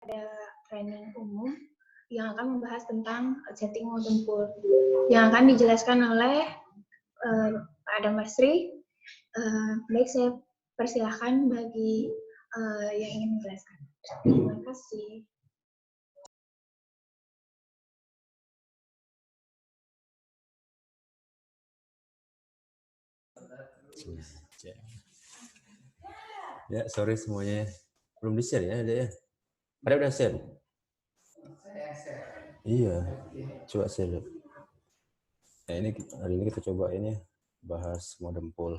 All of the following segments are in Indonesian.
ada training umum yang akan membahas tentang setting modem pool yang akan dijelaskan oleh Pak Adam Basri. Baik, saya persilahkan bagi yang ingin menjelaskan. Terima kasih. Ya, sorry semuanya. Belum di-share ya, ada ya? Ada udah share? Iya, coba share. Nah, ini hari ini kita coba ini bahas modem pool.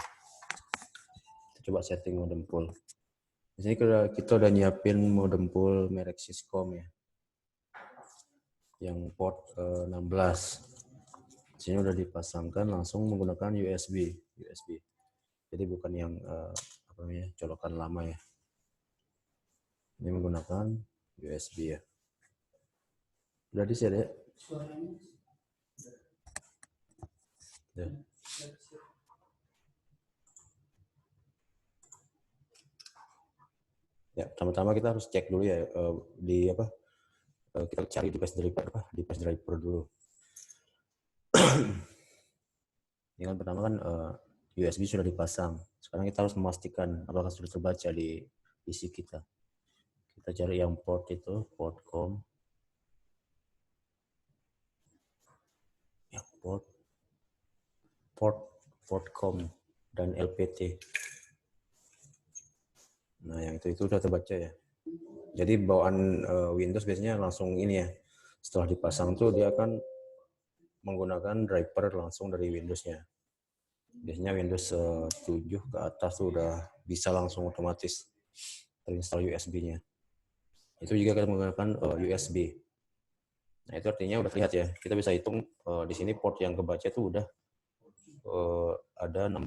Kita coba setting modem pool. Di sini kita udah nyiapin modem pool merek Syscom ya. Yang port 16. Di sini udah dipasangkan langsung menggunakan USB. Jadi bukan yang apa namanya, colokan lama ya. Ini menggunakan USB ya. Udah di-share ya? Ya. Ya, pertama-tama kita harus cek dulu ya di apa? Kita cari device driver dulu. Ini kan pertama kan USB sudah dipasang. Sekarang kita harus memastikan apakah sudah terbaca di PC kita. Kita cari yang port itu, port COM. Ya, port COM dan LPT. Nah, yang itu sudah terbaca ya. Jadi bawaan Windows biasanya langsung ini ya. Setelah dipasang tuh dia akan menggunakan driver langsung dari Windows-nya. Biasanya Windows 7 ke atas tuh udah bisa langsung otomatis terinstall USB-nya. Itu juga kita menggunakan USB. Nah, itu artinya udah terlihat ya. Kita bisa hitung di sini port yang kebaca itu udah ada 16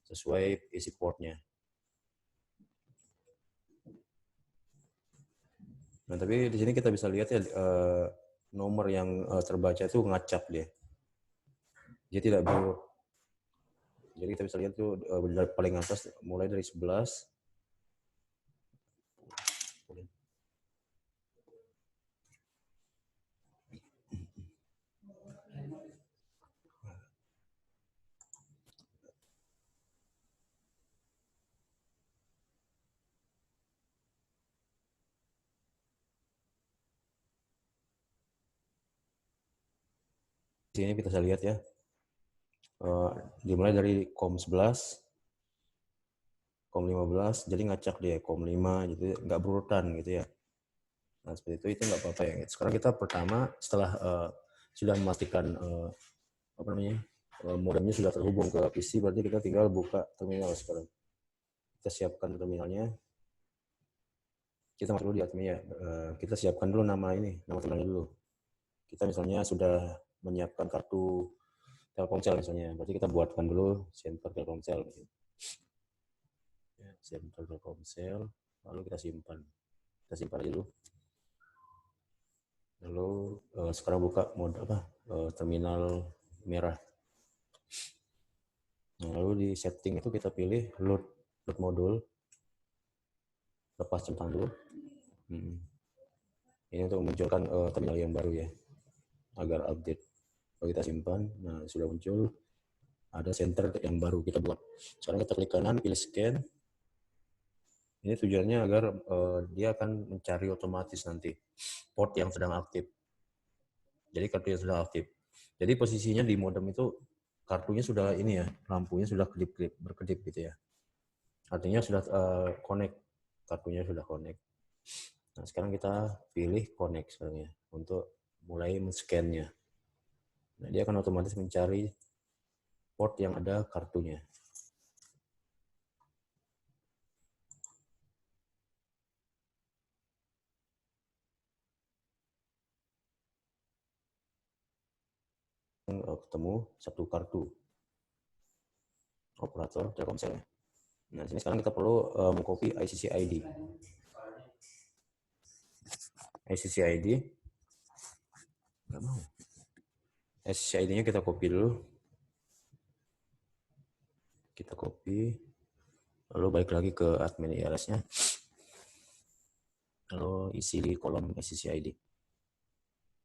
sesuai isi portnya. Nah, tapi di sini kita bisa lihat ya nomor yang terbaca itu ngacak dia. Dia tidak buruk. Jadi kita bisa lihat tuh dari paling atas mulai dari 11. Di sini kita bisa lihat ya. Dimulai dari COM 11, COM 15, jadi ngacak dia COM 5 gitu, nggak berurutan gitu ya. Nah, seperti itu nggak apa-apa ya. Sekarang kita pertama setelah sudah memastikan apa namanya modemnya sudah terhubung ke PC, berarti kita tinggal buka terminal sekarang. Kita siapkan terminalnya. Kita masuk dulu di admin ya. Kita siapkan dulu nama terminalnya dulu. Kita misalnya sudah menyiapkan kartu Telkomsel misalnya, berarti kita buatkan dulu center Telkomsel. Ya, center Telkomsel, lalu kita simpan. Kita simpan aja dulu. Lalu sekarang buka mode terminal merah. Nah, lalu di setting itu kita pilih load modul. Lepas centang dulu. Ini untuk memunculkan terminal yang baru ya, agar update. Kalau kita simpan, nah sudah muncul ada center yang baru kita buat. Sekarang kita klik kanan, pilih scan. Ini tujuannya agar dia akan mencari otomatis nanti port yang sedang aktif. Jadi kartu yang sudah aktif. Jadi posisinya di modem itu kartunya sudah ini ya, lampunya sudah berkedip gitu ya. Artinya sudah connect, kartunya sudah connect. Nah, sekarang kita pilih connect sebenarnya untuk mulai men-scan-nya. Nah, dia akan otomatis mencari port yang ada kartunya. Ketemu satu kartu operator Telkomsel. Nah, sini sekarang kita perlu mengcopy ICC ID. ICC ID. Nggak mau. ICC ID-nya kita copy dulu. Kita copy. Lalu balik lagi ke admin IRS-nya. Lalu isi di kolom SCCID.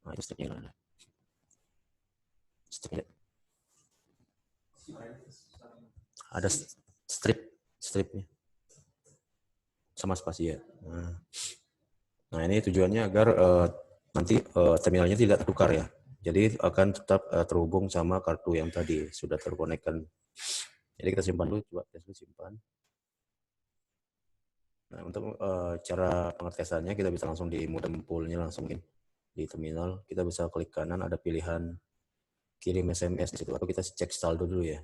Nah, itu stepnya. Stepnya. Ada stripnya. Sama spasi ya. Nah, ini tujuannya agar nanti terminalnya tidak tertukar ya. Jadi akan tetap terhubung sama kartu yang tadi sudah terkonekkan. Jadi kita simpan dulu, coba tes dulu simpan. Nah, untuk cara pengetesannya kita bisa langsung di modem pool-nya langsung di terminal. Kita bisa klik kanan ada pilihan kirim SMS di situ atau kita cek saldo dulu ya.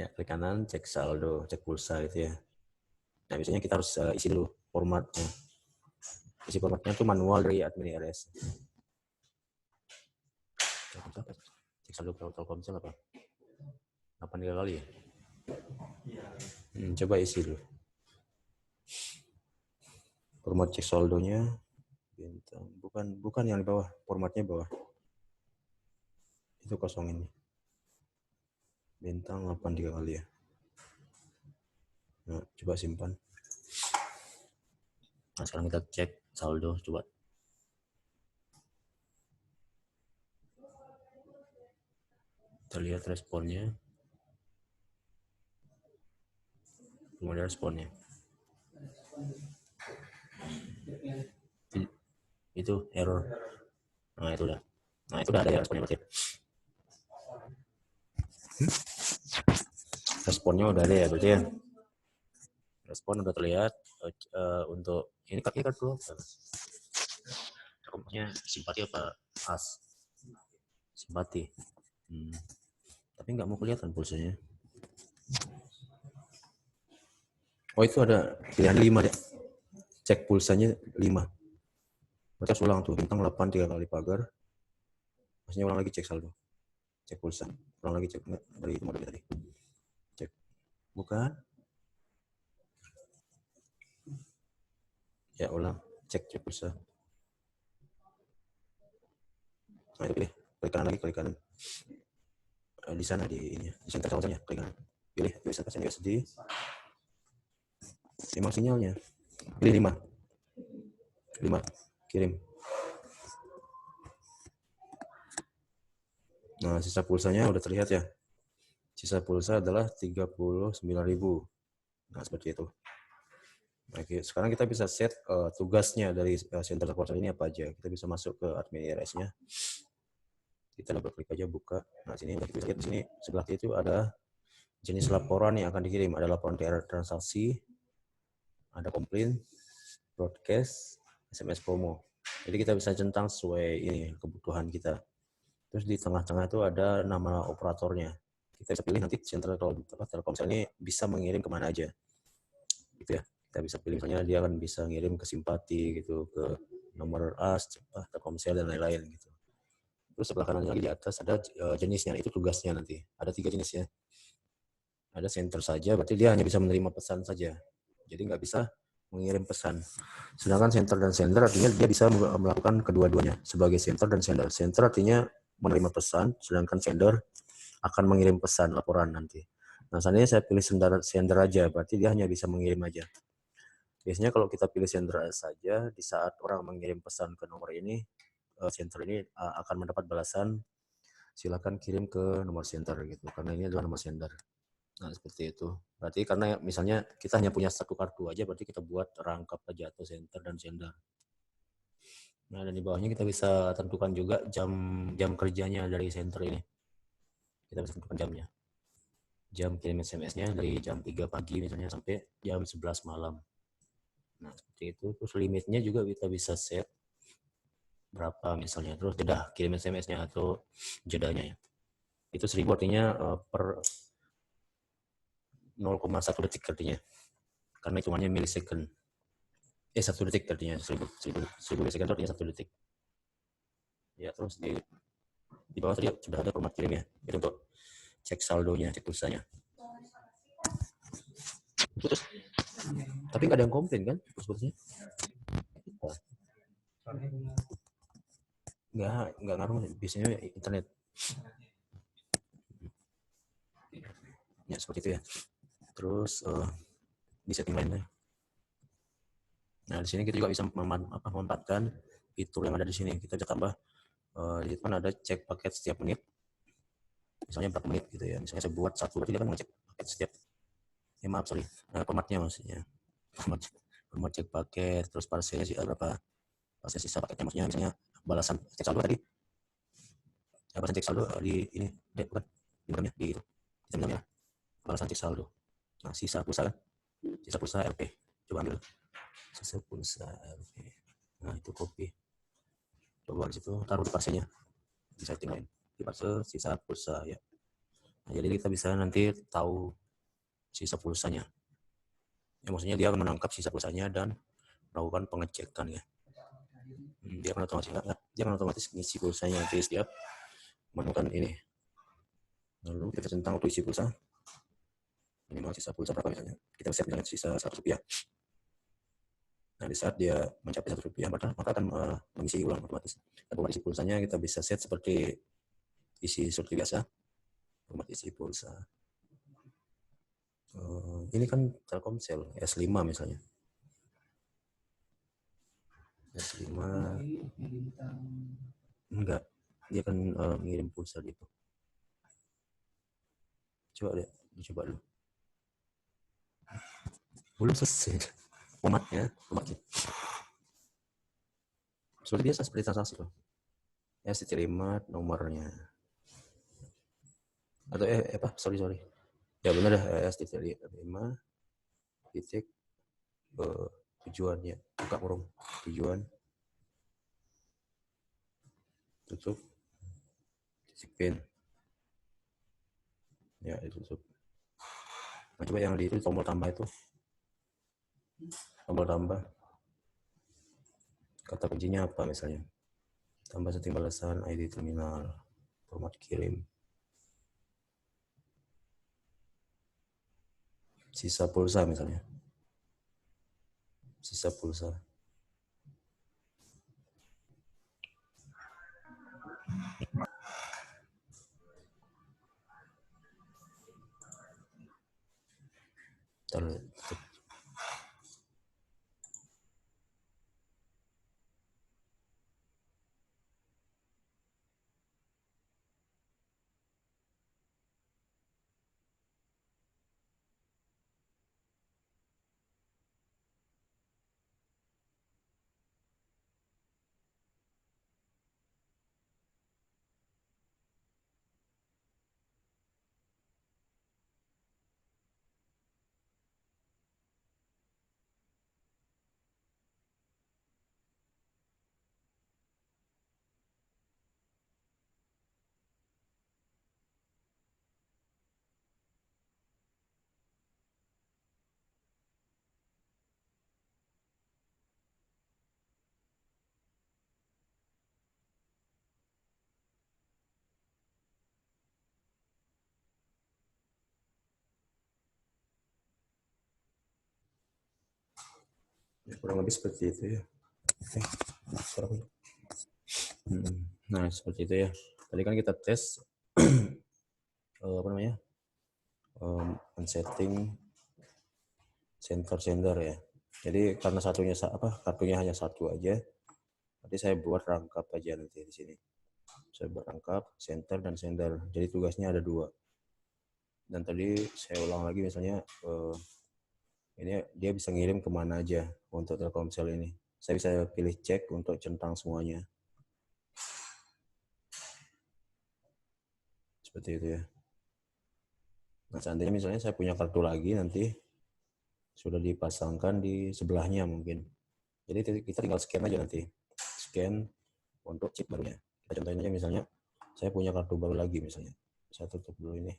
Ya, klik kanan cek saldo, cek pulsa gitu ya. Nah, biasanya kita harus isi dulu formatnya. Isi formatnya itu manual dari admin RS. Cek saldo Telkomsel apa? 8 kali ya? Coba isi dulu. Format cek saldonya bintang. Bukan yang di bawah, formatnya bawah. Itu kosong ini. Bintang 8 kali ya. Nah, coba simpan. Nah, sekarang kita cek saldo, coba. Kita lihat responnya. Belum ada responnya. Itu error. Nah, itu udah. Nah, itu udah ada ya responnya berarti. Responnya udah ada ya berarti ya. Respon udah terlihat untuk ini kartu. Komposnya simpati apa as? Simpati. Tapi nggak mau kelihatan pulsanya. Oh, itu ada pilihan 5 deh. Cek pulsanya 5. Berarti harus ulang tuh, bintang 8 3 kali pagar. Maksudnya ulang lagi cek saldo. Cek pulsa. Ulang lagi cek dari model tadi. Cek. Bukan. Ya, ulang. Cek pulsa. Nah, itu pilih. Klik kanan lagi, klik kanan. Di sana di center saldonya, klik kanan. Pilih bisa pasang USD. 5 sinyalnya. Pilih 5. Kirim. Nah, sisa pulsanya udah terlihat ya. Sisa pulsa adalah 39.000. Nah, seperti itu. Oke, sekarang kita bisa set tugasnya dari center Telkomsel ini apa aja. Kita bisa masuk ke admin IRS-nya. Kita double klik aja buka. Nah, sini kita bisa lihat di sini sebelah kiri itu ada jenis laporan yang akan dikirim. Ada laporan transaksi, ada komplain, broadcast, SMS promo. Jadi kita bisa centang sesuai ini kebutuhan kita. Terus di tengah-tengah itu ada nama operatornya. Kita bisa pilih nanti center Telkomsel ini bisa mengirim kemana aja. Gitu ya. Kita bisa pilih misalnya dia akan bisa ngirim ke simpati gitu, ke nomor AS, Telkomsel dan lain-lain gitu. Terus sebelah kanan lagi di atas ada jenisnya, itu tugasnya nanti. Ada 3 jenisnya. Ada center saja, berarti dia hanya bisa menerima pesan saja. Jadi nggak bisa mengirim pesan. Sedangkan center dan sender artinya dia bisa melakukan kedua-duanya sebagai center dan sender. Center artinya menerima pesan, sedangkan sender akan mengirim pesan laporan nanti. Nah, seandainya saya pilih sender aja, berarti dia hanya bisa mengirim aja. Biasanya kalau kita pilih sender saja, di saat orang mengirim pesan ke nomor ini, sender ini akan mendapat balasan, silakan kirim ke nomor sender gitu, karena ini adalah nomor sender. Nah, seperti itu. Berarti karena misalnya kita hanya punya satu kartu aja, berarti kita buat rangkap aja atau senter dan sender. Nah, dan di bawahnya kita bisa tentukan juga jam kerjanya dari senter ini. Kita bisa tentukan jamnya. Jam kirim SMS-nya dari jam 3 pagi misalnya sampai jam 11 malam. Nah, seperti itu. Terus limitnya juga kita bisa set berapa misalnya. Terus jeda kirim SMS-nya atau jedanya ya. Itu 1000 artinya per 0,1 detik artinya. Karena hitungannya milisecond. 1 detik artinya 1000 milisecond artinya 1 detik. Ya, terus di bawah tadi sudah ada format kirim ya. Itu untuk cek saldonya, cek pulsanya. Terus, tapi nggak ada yang komplain kan putus-putusnya? Nggak ngaruh, biasanya internet. Ya, seperti itu ya. Terus di setting lainnya. Nah, di sini kita juga bisa memanfaatkan fitur yang ada di sini. Kita bisa tambah, di situ kan ada cek paket setiap menit. Misalnya berapa menit gitu ya. Misalnya saya buat 1, berarti dia kan ngecek paket setiap, formatnya maksudnya. Format cek paket, terus parselnya sih berapa, parcel sisa paketnya, maksudnya misalnya balasan cek saldo tadi. Balasan cek saldo di ini, bukan, di mana di itu. Kita bilangnya balasan cek saldo. Nah, sisa pulsa kan? Sisa pulsa RP. Coba ambil sisa pulsa RP. Nah, itu copy. Coba di situ taruh di parselnya. Di setting lain. Di parsel sisa pulsa ya. Nah, jadi kita bisa nanti tahu sisa pulsanya. Ya, maksudnya dia akan menangkap sisa pulsanya dan melakukan pengecekan ya. Dia akan otomatis ngisi pulsanya nanti setiap menemukan ini. Lalu kita centang untuk isi pulsa. Minimal sisa pulsa berapa misalnya. Kita set dengan sisa Rp100. Nah, di saat dia mencapai Rp100, maka akan mengisi ulang otomatis. Dan format isi pulsanya kita bisa set seperti isi seperti biasa. Format isi pulsa. Ini kan Telkomsel S5 misalnya. S5 enggak, dia kan ngirim pulsa gitu. Coba deh, dicoba dulu. Belum selesai formatnya. Seperti biasa, seperti transaksi loh. Ya, diterima nomornya. Atau sorry. Ya benar dah, diterima titik tujuannya, buka kurung tujuan, tutup titik pin. Ya, ditutup. Nah, coba yang di itu tombol tambah itu. Tombol tambah. Kata kuncinya apa misalnya? Tambah setting balasan, ID terminal, format kirim. Sisa pulsa misalnya. Sisa pulsa. Tutup. Ya, kurang lebih seperti itu ya. Nah, seperti itu ya. Tadi kan kita tes setting sender ya. Jadi karena kartunya hanya satu aja, nanti saya buat rangkap aja nanti di sini. Saya buat rangkap center dan sender. Jadi tugasnya ada 2. Dan tadi saya ulang lagi misalnya ini dia bisa ngirim kemana aja untuk Telkomsel ini. Saya bisa pilih cek untuk centang semuanya. Seperti itu ya. Nah, seandainya misalnya saya punya kartu lagi nanti sudah dipasangkan di sebelahnya mungkin. Jadi kita tinggal scan aja nanti. Scan untuk chip barunya. Kita contohin aja misalnya saya punya kartu baru lagi misalnya. Saya tutup dulu ini.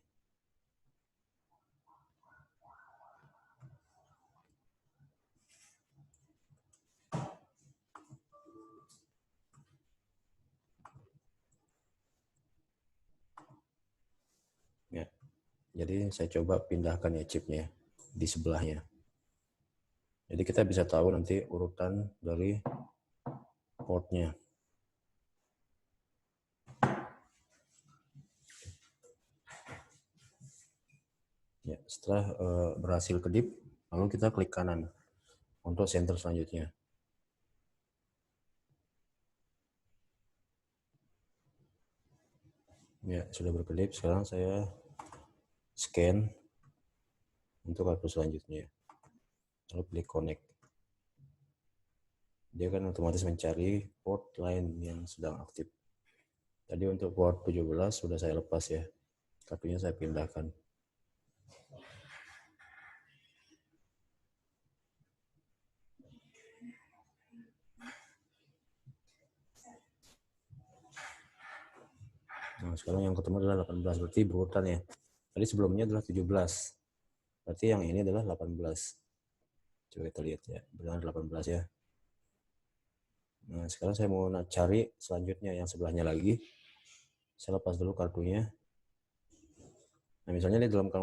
Ya. Jadi saya coba pindahkan ya chipnya di sebelahnya. Jadi kita bisa tahu nanti urutan dari portnya. Ya, setelah berhasil kedip, lalu kita klik kanan untuk center selanjutnya. Ya, sudah berkedip. Sekarang saya scan untuk kartu selanjutnya. Lalu klik connect. Dia kan otomatis mencari port lain yang sedang aktif. Tadi untuk port 17 sudah saya lepas ya. Kartunya saya pindahkan. Nah, sekarang yang ketemu adalah 18, berarti berurutan ya. Tadi sebelumnya adalah 17. Berarti yang ini adalah 18. Coba kita lihat ya, benar 18 ya. Nah, sekarang saya mau cari selanjutnya yang sebelahnya lagi. Saya lepas dulu kartunya. Nah, misalnya ini dalam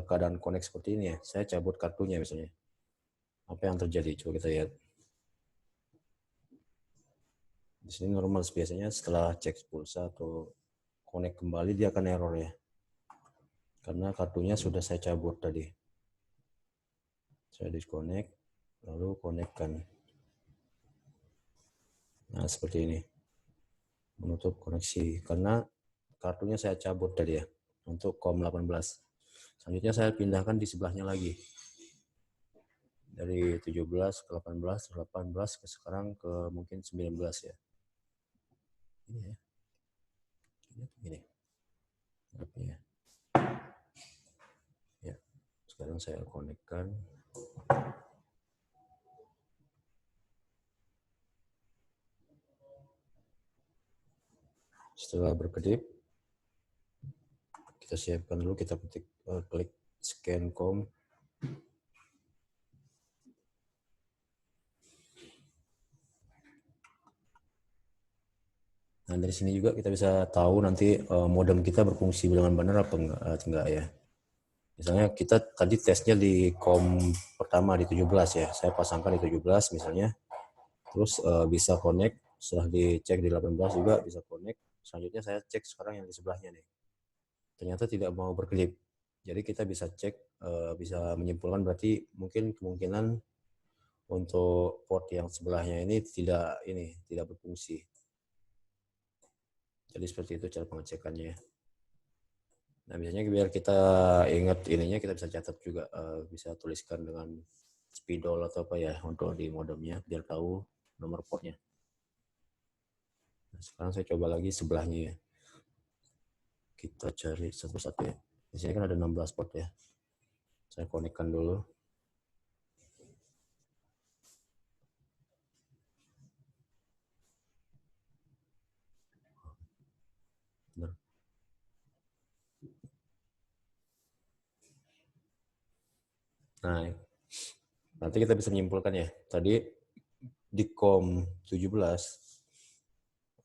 keadaan connect seperti ini ya, saya cabut kartunya misalnya. Apa yang terjadi? Coba kita lihat. Di sini normal, biasanya setelah cek pulsa atau connect kembali dia akan error ya. Karena kartunya sudah saya cabut tadi. Saya disconnect, lalu connect-kan. Nah, seperti ini. Menutup koneksi karena kartunya saya cabut tadi ya untuk COM18. Selanjutnya saya pindahkan di sebelahnya lagi. Dari 17 ke 18, 18 ke sekarang ke mungkin 19 ya. Ini ya. Ini. Ya. Ya. Sekarang saya konekkan. Setelah berkedip, kita siapkan dulu, kita klik scan COM. Nah, dari sini juga kita bisa tahu nanti modem kita berfungsi dengan benar apa enggak ya. Misalnya kita tadi tesnya di COM pertama di 17 ya. Saya pasangkan di 17 misalnya. Terus bisa connect, setelah dicek di 18 juga bisa connect. Selanjutnya saya cek sekarang yang di sebelahnya nih. Ternyata tidak mau berkedip. Jadi kita bisa cek, bisa menyimpulkan berarti mungkin kemungkinan untuk port yang sebelahnya ini tidak berfungsi. Jadi seperti itu cara pengecekannya. Nah, biasanya biar kita ingat ininya, kita bisa catat juga, bisa tuliskan dengan spidol atau apa ya untuk di modemnya biar tahu nomor portnya. Nah, sekarang saya coba lagi sebelahnya ya. Kita cari satu-satu ya. Di sini kan ada 16 port ya. Saya konekkan dulu. Benar. Nah, nanti kita bisa menyimpulkan ya. Tadi di COM 17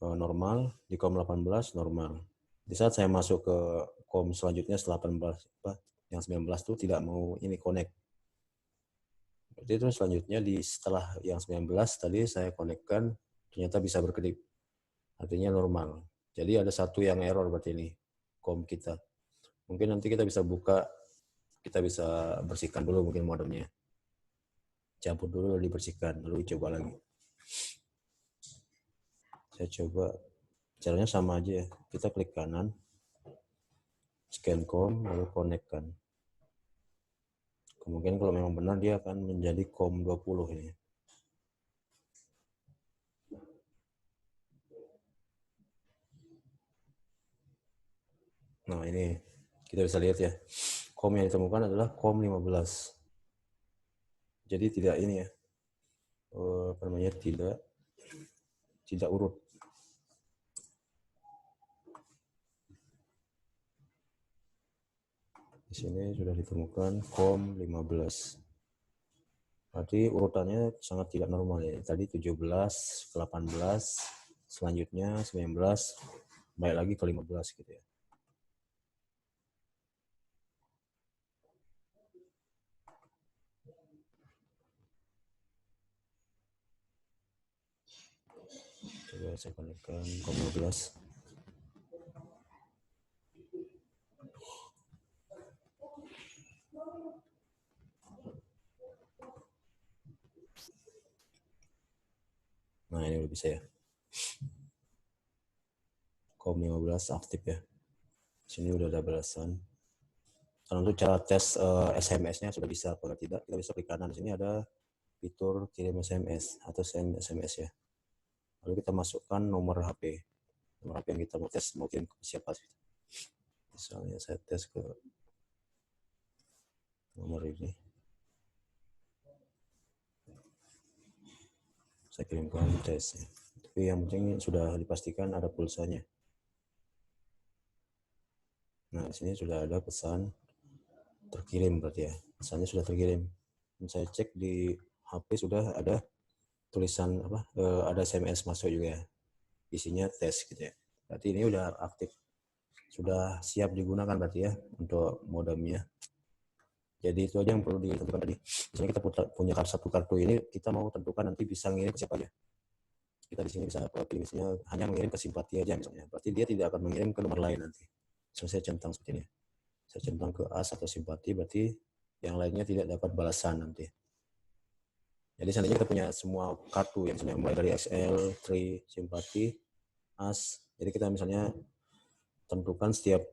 normal, di COM 18 normal. Di saat saya masuk ke COM selanjutnya setelah 18, yang 19 itu tidak mau ini connect. Berarti itu selanjutnya setelah yang 19 tadi saya konekkan, ternyata bisa berkedip. Artinya normal. Jadi ada satu yang error berarti ini, COM kita. Mungkin nanti kita bisa buka, kita bisa bersihkan dulu mungkin modemnya. Cabut dulu, dibersihkan, lalu coba lagi. Saya coba, caranya sama aja ya. Kita klik kanan, scan COM, lalu connect-kan. Kemungkinan kalau memang benar dia akan menjadi COM 20 ini. Nah, ini kita bisa lihat ya. COM yang ditemukan adalah COM 15. Jadi tidak ini ya. Apa namanya, tidak urut. Di sini sudah ditemukan COM 15. Berarti urutannya sangat tidak normal ya. Tadi 17 ke 18, selanjutnya 19, balik lagi ke 15 gitu ya. Coba saya konekkan COM 15. Nah, ini udah bisa ya. COM15 aktif ya. Sini udah ada balasan. Kalau untuk cara tes SMS-nya sudah bisa, kalau tidak kita bisa klik kanan. Di sini ada fitur kirim SMS atau send SMS ya. Lalu kita masukkan nomor HP yang kita mau tes, mau kirim ke siapa. Misalnya saya tes ke nomor ini. Saya kirimkan tes. Tapi yang penting sudah dipastikan ada pulsanya. Nah, di sini sudah ada pesan terkirim berarti ya. Pesannya sudah terkirim. Dan saya cek di HP sudah ada tulisan apa? Ada SMS masuk juga ya. Isinya tes gitu ya. Berarti ini udah aktif. Sudah siap digunakan berarti ya untuk modemnya. Jadi itu aja yang perlu ditentukan tadi. Misalnya kita punya satu kartu ini, kita mau tentukan nanti bisa ngirim ke siapa aja. Kita di sini bisa pilih misalnya hanya mengirim ke simpati aja misalnya. Berarti dia tidak akan mengirim ke nomor lain nanti. So, saya centang seperti ini. Saya centang ke AS atau simpati, berarti yang lainnya tidak dapat balasan nanti. Jadi seandainya kita punya semua kartu yang misalnya mulai dari XL, Tri, simpati, AS. Jadi kita misalnya tentukan setiap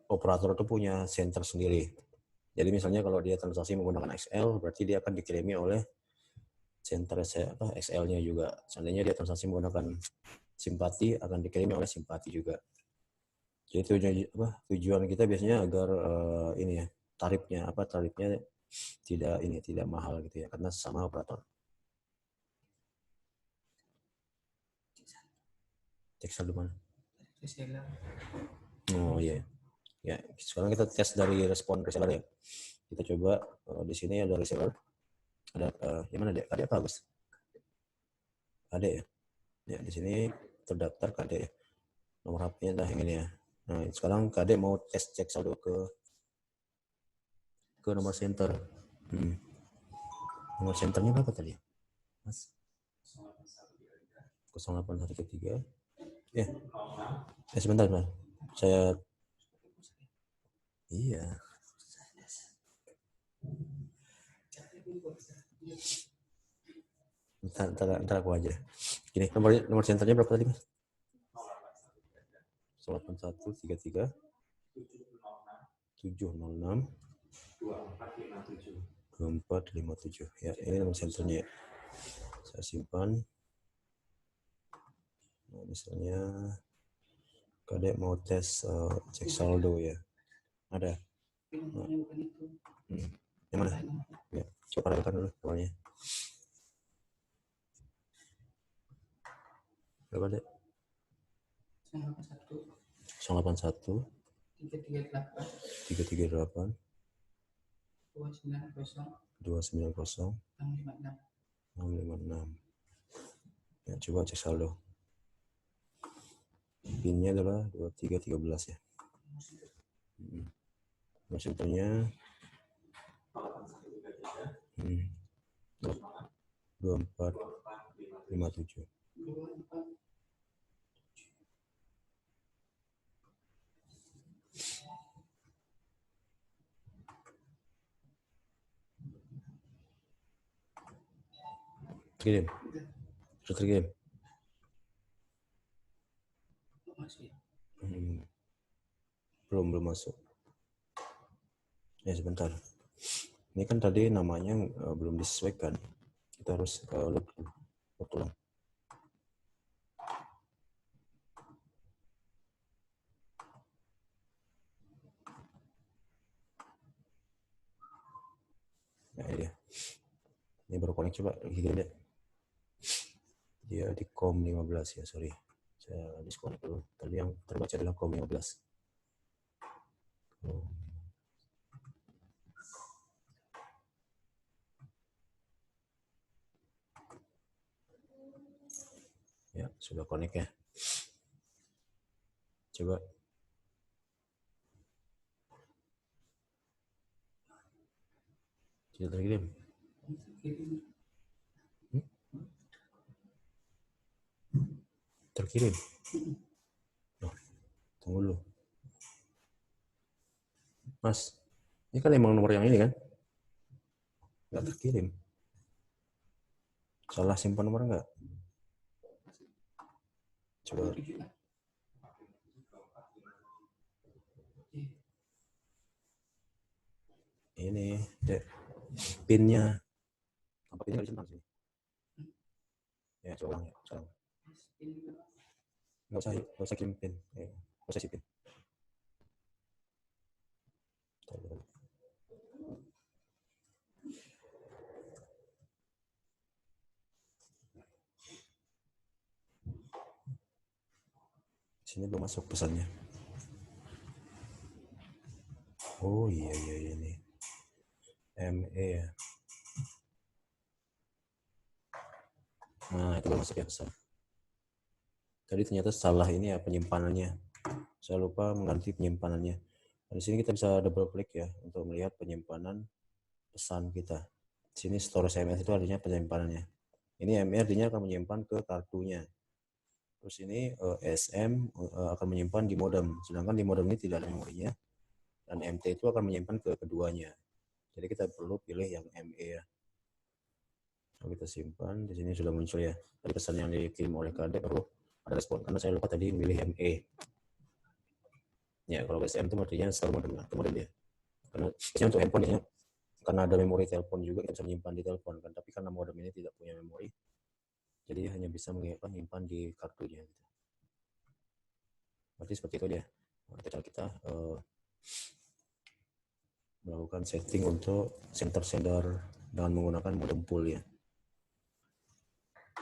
operator itu punya center sendiri. Jadi misalnya kalau dia transaksi menggunakan XL, berarti dia akan dikirimi oleh center XL-nya juga. Seandainya dia transaksi menggunakan simpati, akan dikirimi oleh simpati juga. Jadi tujuan kita biasanya agar ini ya tarifnya tidak mahal gitu ya, karena sama operator. Cek saldo mana? Oh iya. Ya, sekarang kita tes dari respon reseller ya. Kita coba di sini ada reseller. Ada yang mana dek? Kadek apa Agus? Kadek ya. Ya di sini terdaftar kadek ya. Nomor HP-nya dah yang ini ya. Nah sekarang kadek mau tes cek saldo ke nomor center. Nomor centernya berapa tadi? Mas? 0813. Sebentar. Saya iya. Ntar aku aja. Gini, nomor centernya berapa tadi, Mas? 8133 706 2457. Ya, ini nomor centernya. Saya simpan. Nah, misalnya kadek mau tes cek saldo ya. Ada. Nah. Yang mana? Ya, coba rayakan dulu awalnya. Berapa dek? 081 338 290 656. Ya, coba cek saldo. PIN-nya adalah 2313 ya. Maksudnya 2457. Terkirim. Sudah terkirim. Belum masuk. Ya sebentar. Ini kan tadi namanya belum disesuaikan. Kita harus load ulang. Nah, ini dia. Ini baru connect, coba kirim deh. Dia di COM15 ya, sorry. Saya disconnect dulu. Tadi yang terbaca adalah COM15. Ya, sudah connect ya. Coba. Sudah terkirim. Terkirim. Oh, tunggu dulu. Mas, ini kan emang nomor yang ini kan? Nggak terkirim. Salah simpan nomor enggak? Coba. Ini, Dek. Pinnya. Apa pinnya nggak disimpan sini? Ya, coba ulang ya. Sekarang. Nggak usah kirim pin. Nggak usah si pin. Sini belum masuk pesannya. Oh iya ini. ME ya. Nah, itu belum masuk ya pesan. Tadi ternyata salah ini ya penyimpanannya. Saya lupa mengganti penyimpanannya. Di sini kita bisa double klik ya untuk melihat penyimpanan pesan kita. Di sini store SMS itu artinya penyimpanannya. Ini ME artinya akan menyimpan ke kartunya. Terus ini SM akan menyimpan di modem, sedangkan di modem ini tidak ada memorinya, dan MT itu akan menyimpan ke keduanya. Jadi kita perlu pilih yang ME ya. Kalau kita simpan, di sini sudah muncul ya. Tadi pesan yang dikirim oleh KD baru ada respon, karena saya lupa tadi memilih ME. Ya, kalau SM itu artinya store modem, modem dia. Karena biasanya untuk handphone ya, karena ada memori telepon juga kita bisa menyimpan di telepon kan, tapi karena modem ini tidak punya memori, jadi hanya bisa menyimpan di kartunya. Berarti seperti itu dia. Nah, cara kita melakukan setting untuk center sender dengan menggunakan modem pool ya.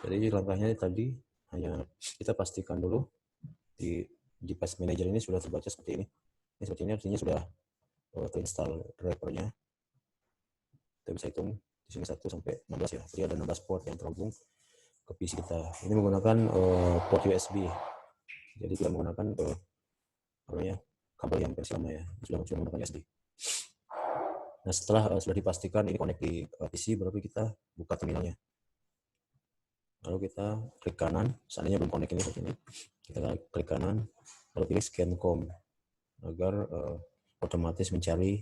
Jadi langkahnya tadi hanya kita pastikan dulu di device manager ini sudah terbaca seperti ini. Ini seperti ini artinya sudah terinstall drivernya. Kita bisa hitung di sini 1 sampai 16 ya. Jadi ada 16 port yang terhubung ke PC kita. Ini menggunakan port USB. Jadi tidak menggunakan kabel yang versi lama ya. Sudah menggunakan USB. Nah, setelah sudah dipastikan ini connect di PC, baru kita buka terminalnya. Lalu kita klik kanan, seandainya belum connect ini seperti ini. Kita klik kanan, lalu pilih scan COM agar otomatis mencari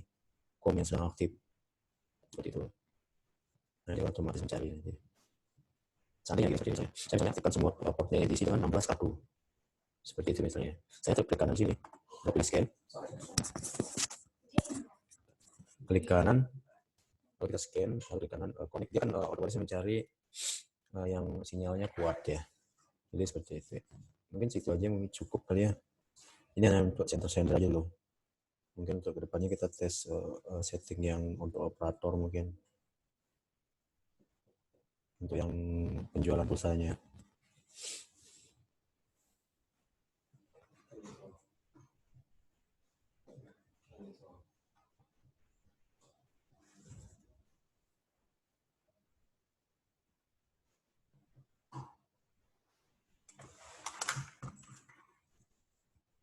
COM yang sedang aktif. Seperti itu. Nah, dia otomatis mencari nanti. Seandainya seperti ini, saya misalnya aktifkan semua portnya yang diisi dengan 16 kartu. Seperti itu misalnya. Saya klik kanan sini, lalu pilih scan. Klik kanan, lalu kita scan, lalu klik kanan connect. Dia kan otomatis mencari yang sinyalnya kuat ya. Jadi seperti itu. Mungkin situ aja cukup kali ya. Ini hanya untuk center aja loh. Mungkin untuk kedepannya kita tes setting yang untuk operator mungkin. Untuk yang penjualan pulsanya.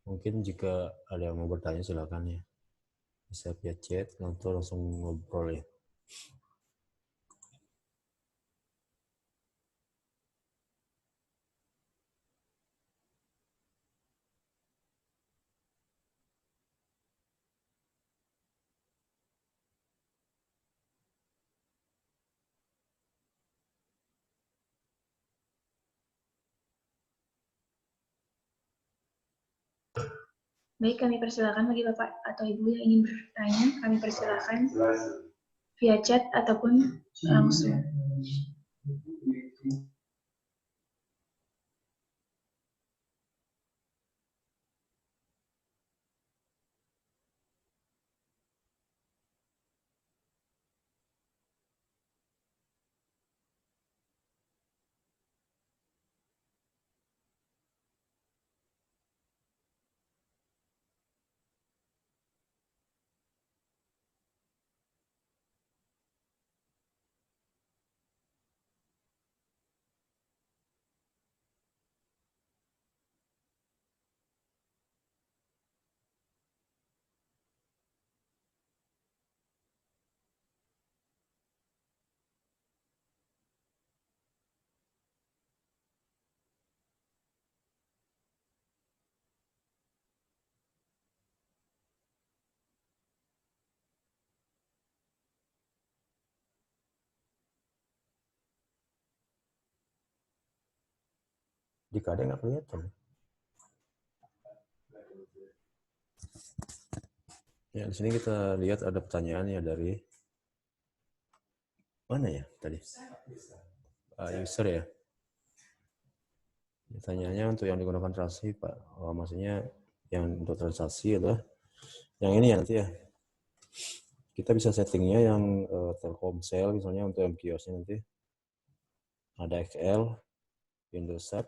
Mungkin jika ada yang mau bertanya silakan ya. Bisa via chat atau langsung ngobrol ya. Baik, kami persilakan bagi Bapak atau Ibu yang ingin bertanya, kami persilakan via chat ataupun langsung. Di KD nggak kelihatan. Ya, di sini kita lihat ada pertanyaan ya dari mana ya tadi? User ya. Pertanyaannya untuk yang digunakan transaksi, Pak. Oh, maksudnya yang untuk transaksi adalah yang ini ya nanti ya. Kita bisa settingnya yang Telkomsel misalnya untuk MQoS-nya nanti. Ada XL, Indosat.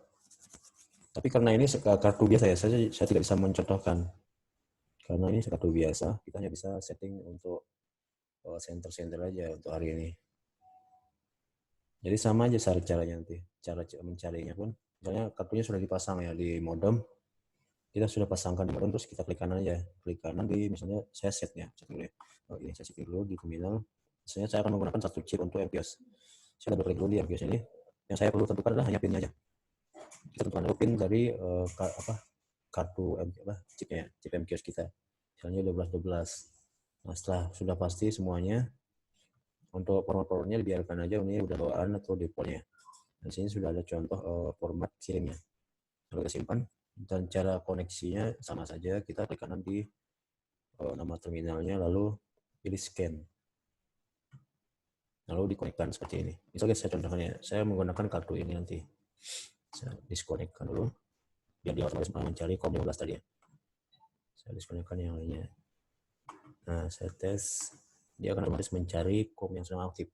Tapi karena ini kartu biasa ya, saya tidak bisa mencontohkan. Karena ini kartu biasa, kita hanya bisa setting untuk center-center aja untuk hari ini. Jadi sama aja caranya nanti. Cara mencarinya pun, misalnya kartunya sudah dipasang ya di modem, kita sudah pasangkan di modem, terus kita klik kanan aja. Klik kanan di, misalnya saya setnya. Dulu ya. Oh, ini saya setting dulu di terminal. Misalnya saya akan menggunakan satu chip untuk MPOS. Saya double klik dulu di MPOS ini. Yang saya perlu tentukan adalah hanya PIN aja. Kita tentukan dulu PIN dari kartu chipnya, chip MQoS kita. Misalnya 1212. Nah, setelah sudah pasti semuanya, untuk format-formatnya dibiarkan aja, ini udah bawaan atau defaultnya. Dan sini sudah ada contoh format kirimnya. Lalu kita simpan, dan cara koneksinya sama saja, kita klik kanan di nama terminalnya, lalu pilih scan. Lalu dikonekkan seperti ini. Misalnya saya contohnya, saya menggunakan kartu ini nanti. Saya diskonekkan dulu, biar dia otomatis mencari COM15 tadi ya. Saya diskonekkan yang lainnya. Nah, saya tes, dia akan otomatis mencari COM yang sedang aktif.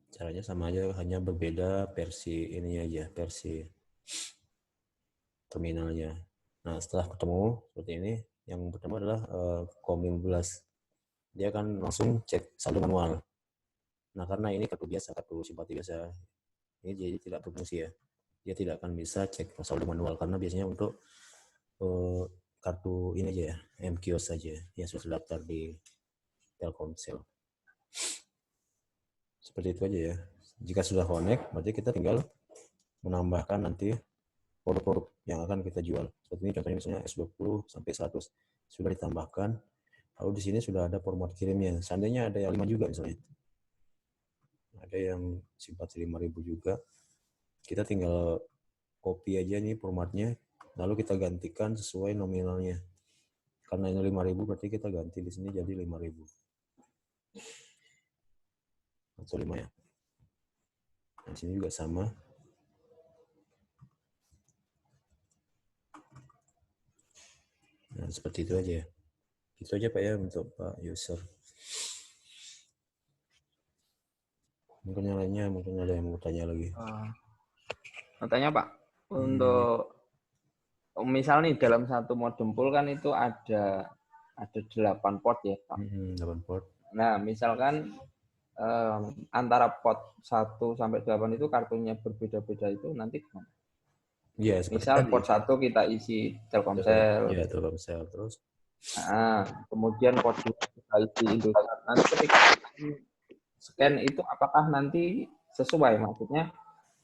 Caranya sama aja, hanya berbeda versi ini aja, versi terminalnya. Nah, setelah ketemu seperti ini, yang pertama adalah COM15. Dia akan langsung cek saldo manual. Nah, karena ini kartu biasa, kartu simpati biasa, ini jadi tidak berfungsi ya. Dia tidak akan bisa cek saldo manual, karena biasanya untuk kartu ini aja ya, MQoS saja, yang sudah terdaftar di Telkomsel. Seperti itu aja ya. Jika sudah connect, berarti kita tinggal menambahkan nanti produk-produk yang akan kita jual. Seperti ini contohnya misalnya S20 sampai 100 sudah ditambahkan. Lalu di sini sudah ada format kirimnya. Seandainya ada yang 5 juga misalnya. Ada yang simpati 5.000 juga. Kita tinggal copy aja nih formatnya, lalu kita gantikan sesuai nominalnya. Karena ini 5.000 berarti kita ganti di sini jadi 5.000. Atau 5 ya. Nah, di sini juga sama. Nah, seperti itu aja. Itu aja Pak ya untuk Pak user. Mungkin yang lainnya, mungkin ada yang mau tanya lagi. Mau tanya Pak, untuk misal nih dalam satu modem pool kan itu ada 8 port ya Pak. 8 port. Nah, misalkan antara port 1 sampai 8 itu kartunya berbeda-beda, itu nanti gimana? Ya, misal port 1 kita isi Telkomsel. Ya, Telkomsel terus. Nah, kemudian port 2 kita isi Indosat. Nanti ketika scan itu apakah nanti sesuai, maksudnya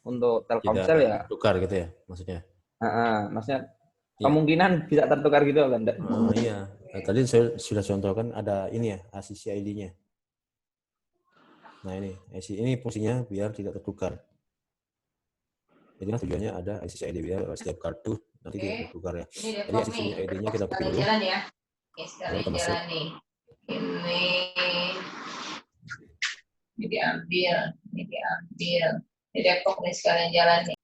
untuk Telkomsel ya tukar gitu ya maksudnya. Maksudnya kemungkinan bisa tertukar gitu kan? Iya. Nah, tadi saya sudah contohkan ada ini ya, ACC ID-nya. Nah, ini fungsinya biar tidak tertukar. Jadi tujuannya ada ACC ID biar setiap kartu nanti tidak tertukar ya. Jadi ACC ID-nya kita copy dulu. Jalan ya. Lalu kita masuk. Ini diambil. Ini Depok nih sekalian jalan nih.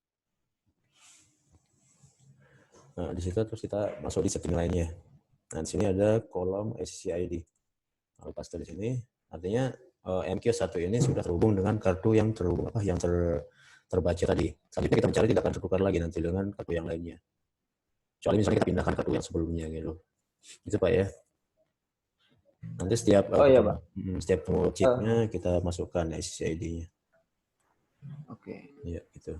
Nah, di situ terus kita masuk di setting lainnya. Nah, di sini ada kolom ACC ID. Lalu paste di sini, artinya MQ1 ini sudah terhubung dengan kartu yang terbaca tadi. Selanjutnya kita mencari tidak akan tertukar lagi nanti dengan kartu yang lainnya. Kecuali misalnya kita pindahkan kartu yang sebelumnya gitu. Itu Pak ya. Nanti setiap temu chipnya kita masukkan ACC ID-nya. Oke. Iya, gitu.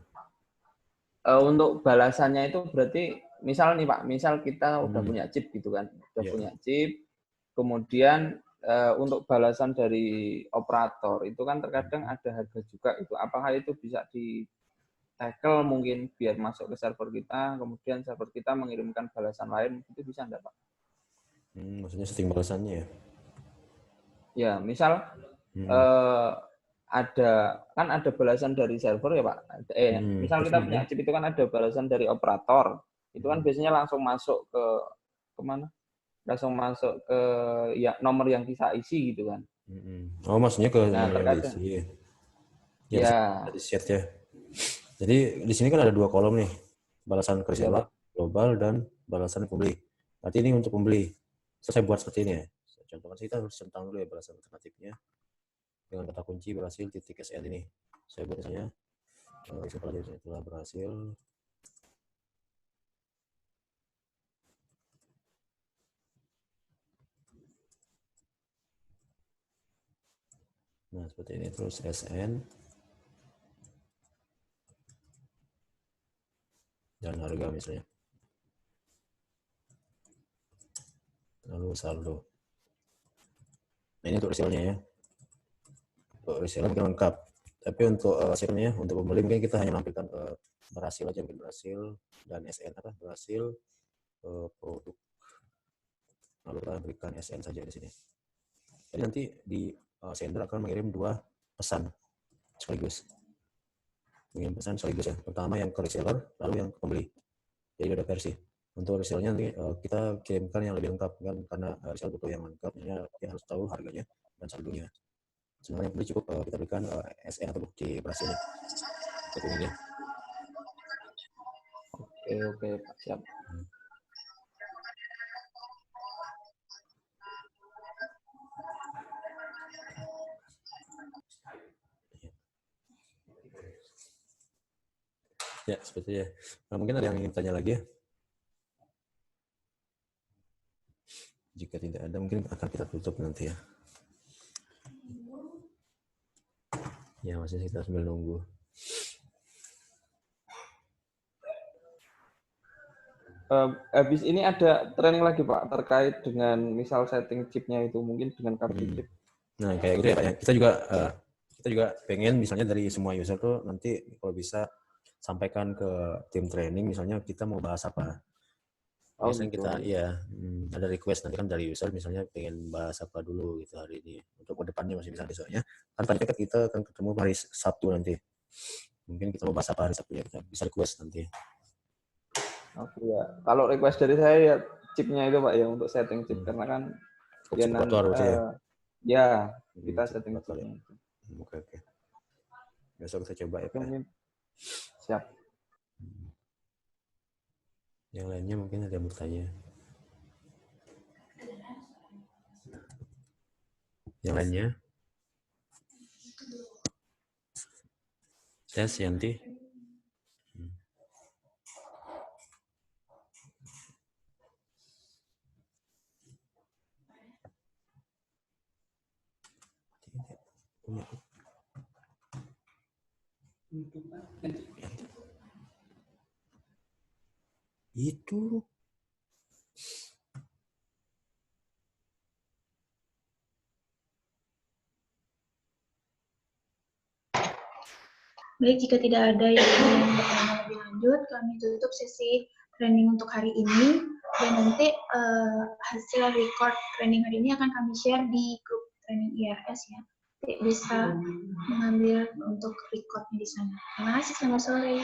Untuk balasannya itu berarti misal nih Pak, misal kita udah punya chip gitu kan, punya chip, kemudian untuk balasan dari operator itu kan terkadang ada harga juga itu. Apakah itu bisa di tackle mungkin biar masuk ke server kita, kemudian server kita mengirimkan balasan lain, itu bisa enggak Pak? Maksudnya setting balasannya ya? Ya, misal ada balasan dari server ya Pak. Misal kita punya chip itu kan ada balasan dari operator. Itu kan biasanya langsung masuk ke kemana? Langsung masuk ke ya nomor yang kita isi gitu kan. Oh, maksudnya ke Nah, nomor yang diisi. Ya. Di set ya. Jadi di sini kan ada 2 kolom nih. Balasan ke reseller global dan balasan pembeli. Berarti ini untuk pembeli. Saya buat seperti ini ya. Contohnya kita harus centang dulu ya balasan alternatifnya. Dengan kata kunci berhasil .sn ini. Saya buat misalnya setelah berhasil nah seperti ini, terus SN dan harga misalnya, lalu saldo. Nah ini untuk resellernya ya. Untuk reseller mungkin lengkap, tapi untuk hasilnya untuk pembeli mungkin kita hanya menampilkan berhasil aja, mungkin berhasil dan SN berhasil produk, lalu kita berikan SN saja di sini. Jadi nanti di sender akan mengirim 2 pesan sekaligus. Mengirim pesan sekaligus ya. Pertama yang ke reseller, lalu yang ke pembeli. Jadi ada versi. Untuk resellernya nanti kita kirimkan yang lebih lengkap kan, karena reseller butuh yang lengkap, dia harus tahu harganya dan saldonya. Sebenarnya pembeli cukup kita berikan SN atau bukti berhasilnya. Seperti ini. Oke Pak, siap. Ya, seperti ya. Nah, mungkin ada yang ingin tanya lagi ya? Jika tidak ada, mungkin akan kita tutup nanti ya. Ya, masih kita sambil nunggu. Habis ini ada training lagi Pak terkait dengan misal setting chipnya itu mungkin dengan kartu chip. Nah, kayak gitu ya Pak ya. Kita juga pengen misalnya dari semua user tuh nanti kalau bisa sampaikan ke tim training misalnya kita mau bahas apa. Biasanya gitu. kita ada request nanti kan dari user misalnya pengen bahas apa dulu gitu hari ini. Untuk kedepannya masih bisa besoknya. Kan tadi kan kita akan ketemu hari Sabtu nanti. Mungkin kita mau bahas apa hari Sabtu ya, kita bisa request nanti. Oke ya. Kalau request dari saya ya chipnya itu Pak ya, untuk setting chip karena kan ya nanti kita setting chipnya. Oke. Besok kita coba ya Pak. Siap. Yang lainnya mungkin ada yang bertanya. Yang lainnya? Tes Yanti. Itu baik, jika tidak ada yang ingin bertanya lebih lanjut, kami tutup sesi training untuk hari ini, dan nanti hasil record training hari ini akan kami share di grup training IRS ya. Bisa mengambil untuk recordnya di sana. Terima kasih, selamat sore.